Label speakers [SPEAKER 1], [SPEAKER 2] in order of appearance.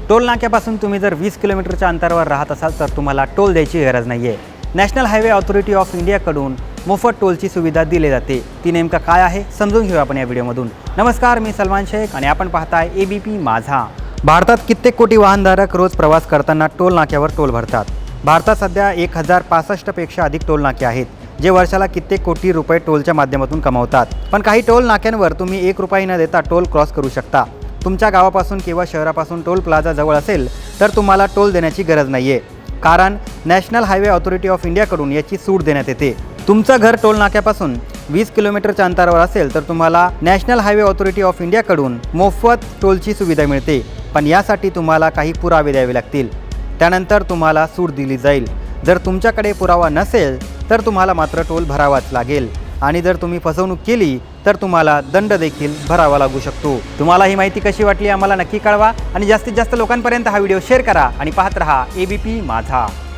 [SPEAKER 1] Toll नाक्यापासून तुम्ही जर 20 किलोमीटरच्या अंतरावर राहत असाल तर तुम्हाला टोल द्यायची गरज नाही आहे। नॅशनल हायवे ऑथॉरिटी ऑफ इंडियाकडून मोफत टोलची सुविधा दिली जाते। ती नेमकं काय आहे समजून घेऊ आपण या व्हिडिओमधून। नमस्कार, मी सलमान शेख आणि आपण पाहताय ABP माझा। भारतात कित्येक कोटी वाहनधारक रोज प्रवास करताना टोल नाक्यावर टोल भरतात। भारतात सध्या 1065 पेक्षा अधिक टोल नाके आहेत, जे वर्षाला कित्येक कोटी रुपये टोलच्या माध्यमातून कमावतात। पण काही टोल नाक्यांवर तुम्ही 1 रुपया न देता टोल क्रॉस करू शकता। तुमच्या गावापासून किंवा शहरापासून टोल प्लाझा जवळ असेल तर तुम्हाला टोल देण्याची गरज नाहीये, कारण नॅशनल हायवे ऑथॉरिटी ऑफ इंडियाकडून याची सूट देण्यात येते। तुमचं घर टोल नाक्यापासून 20 किलोमीटरच्या अंतरावर असेल तर तुम्हाला नॅशनल हायवे ऑथॉरिटी ऑफ इंडियाकडून मोफत टोलची सुविधा मिळते, पण यासाठी तुम्हाला काही पुरावे द्यावे लागतील। त्यानंतर तुम्हाला सूट दिली जाईल। जर तुमच्याकडे पुरावा नसेल तर तुम्हाला मात्र टोल भरावाच लागेल, आणि जर तुम्ही फसवणूक केली तर तुम्हाला दंड देखील भरावा लागू शकतो। तुम्हाला ही माहिती कशी वाटली आम्हाला नक्की कळवा, आणि जास्तीत जास्त लोकांपर्यंत हा व्हिडिओ शेअर करा आणि पाहत रहा ABP माझा।